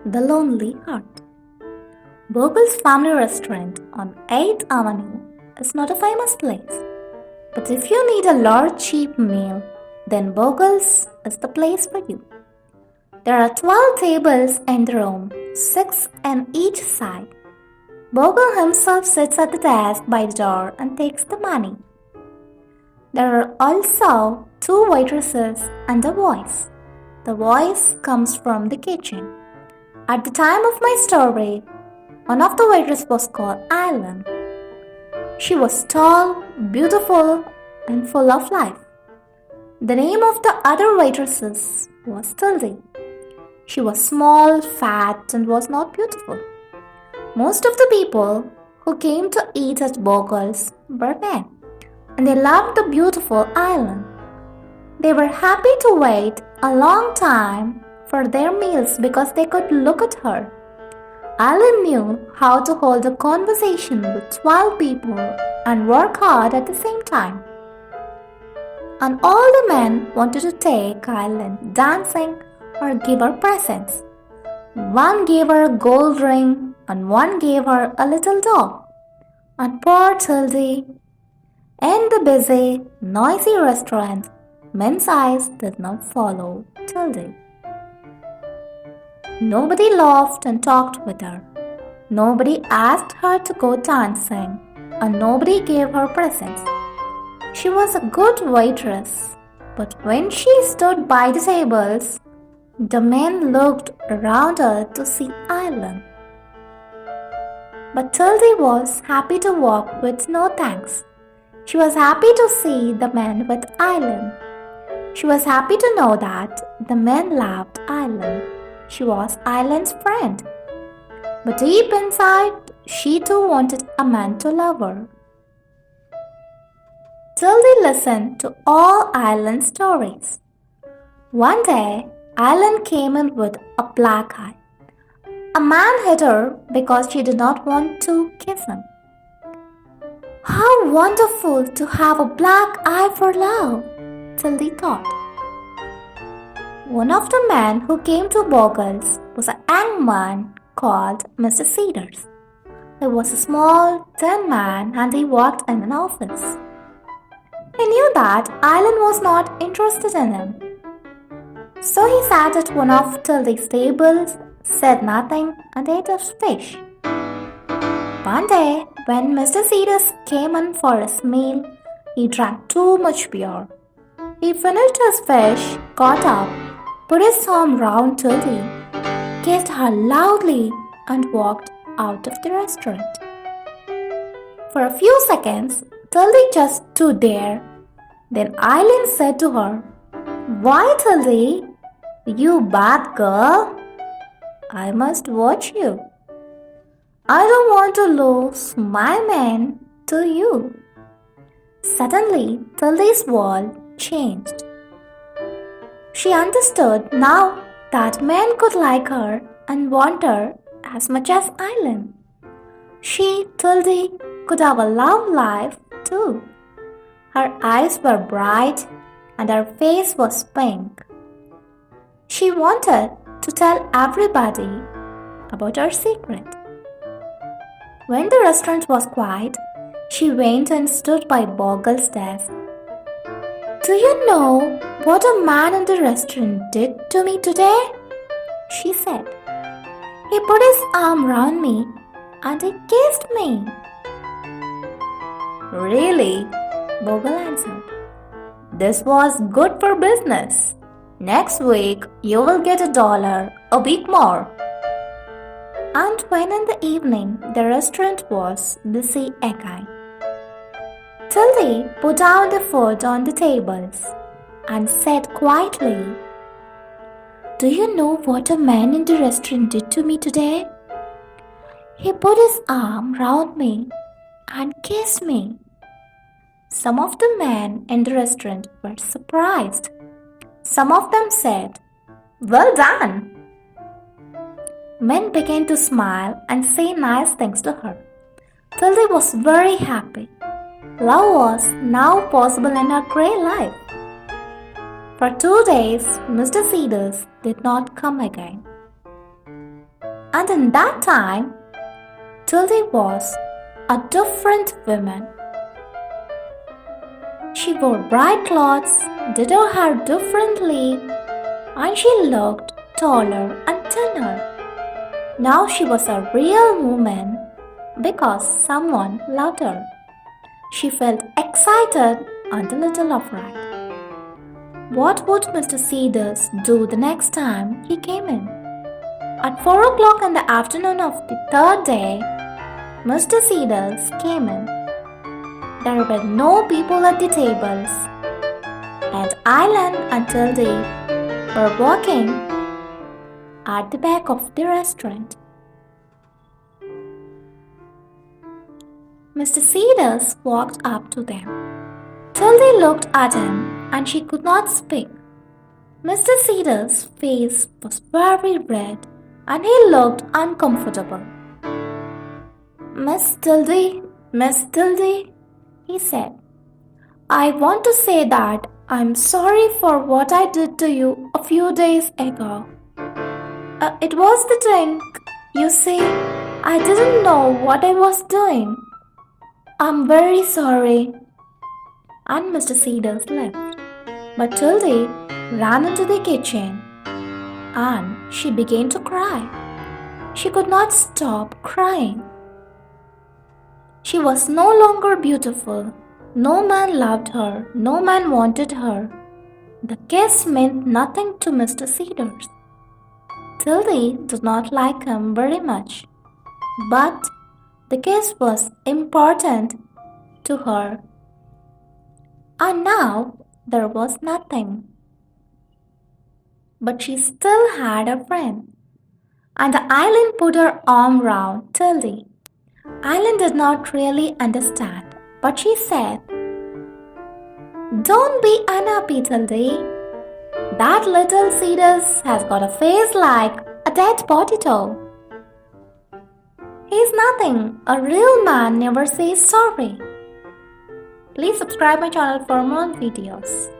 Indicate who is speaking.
Speaker 1: The Lonely Heart. Bogle's Family Restaurant on 8th Avenue is not a famous place, but if you need a large cheap meal, then Bogle's is the place for you. There are 12 tables in the room, 6 on each side. Bogle himself sits at the desk by the door and takes the money. There are also 2 waitresses and a voice. The voice comes from the kitchen. At the time of my story, one of the waitresses was called Eileen. She was tall, beautiful, and full of life. The name of the other waitresses was Tildy. She was small, fat, and was not beautiful. Most of the people who came to eat at Bogle's were men, and they loved the beautiful Eileen. They were happy to wait a long time for their meals because they could look at her. Eileen knew how to hold a conversation with 12 people and work hard at the same time. And all the men wanted to take Eileen dancing or give her presents. One gave her a gold ring and one gave her a little dog. And poor Tildy, in the busy, noisy restaurant, men's eyes did not follow Tildy. Nobody laughed and talked with her. Nobody asked her to go dancing, and nobody gave her presents. She was a good waitress, but when she stood by the tables, the men looked around her to see Eileen. But Tildy was happy to walk with no thanks. She was happy to see the men with Eileen. She was happy to know that the men loved Eileen. She was Eileen's friend. But deep inside, she too wanted a man to love her. Tildy listened to all Eileen's stories. One day, Eileen came in with a black eye. A man hit her because she did not want to kiss him. How wonderful to have a black eye for love, Tildy thought. One of the men who came to Bogle's was a young man called Mr. Cedars. He was a small, thin man and he worked in an office. He knew that Eileen was not interested in him. So he sat at one of Tildy's tables, said nothing, and ate his fish. One day, when Mr. Cedars came in for his meal, he drank too much beer. He finished his fish, got up, put his arm round Tildy, kissed her loudly, and walked out of the restaurant. For a few seconds, Tildy just stood there. Then Eileen said to her, "Why, Tildy? You bad girl. I must watch you. I don't want to lose my man to you." Suddenly, Tildy's world changed. She understood now that men could like her and want her as much as Eileen. She, Tildy, could have a love life too. Her eyes were bright and her face was pink. She wanted to tell everybody about her secret. When the restaurant was quiet, she went and stood by Bogle's desk. "Do you know what a man in the restaurant did to me today?" she said. "He put his arm round me and he kissed me." "Really?" Bogle answered. "This was good for business. Next week you will get $1 a week more." And when in the evening the restaurant was busy again, Tildy put down the food on the tables and said quietly, "Do you know what a man in the restaurant did to me today? He put his arm round me and kissed me." Some of the men in the restaurant were surprised. Some of them said, "Well done." Men began to smile and say nice things to her. Tildy was very happy. Love was now possible in her grey life. For 2 days, Mr. Cedars did not come again. And in that time, Tildy was a different woman. She wore bright clothes, did her hair differently, and she looked taller and thinner. Now she was a real woman because someone loved her. She felt excited and a little afraid. What would Mr. Cedars do the next time he came in? At 4 o'clock in the afternoon of the third day, Mr. Cedars came in. There were no people at the tables, and Island and Tildy were walking at the back of the restaurant. Mr. Cedars walked up to them. Tildy looked at him and she could not speak. Mr. Cedars' face was very red and he looked uncomfortable. Miss Tildy, he said, I want to say that I'm sorry for what I did to you a few days ago. It was the drink. You see, I didn't know what I was doing. I'm very sorry. And Mr. Cedars left. But Tildy ran into the kitchen and she began to cry. She could not stop crying. She was no longer beautiful. No man loved her. No man wanted her. The kiss meant nothing to Mr. Cedars. Tildy did not like him very much, but the kiss was important to her. And now there was nothing. But she still had a friend. And the Island put her arm round Tildy. Island did not really understand, but she said, Don't be unhappy, Tildy. That little Cedars has got a face like a dead potato. He's nothing. A real man never says sorry. Please subscribe my channel for more videos.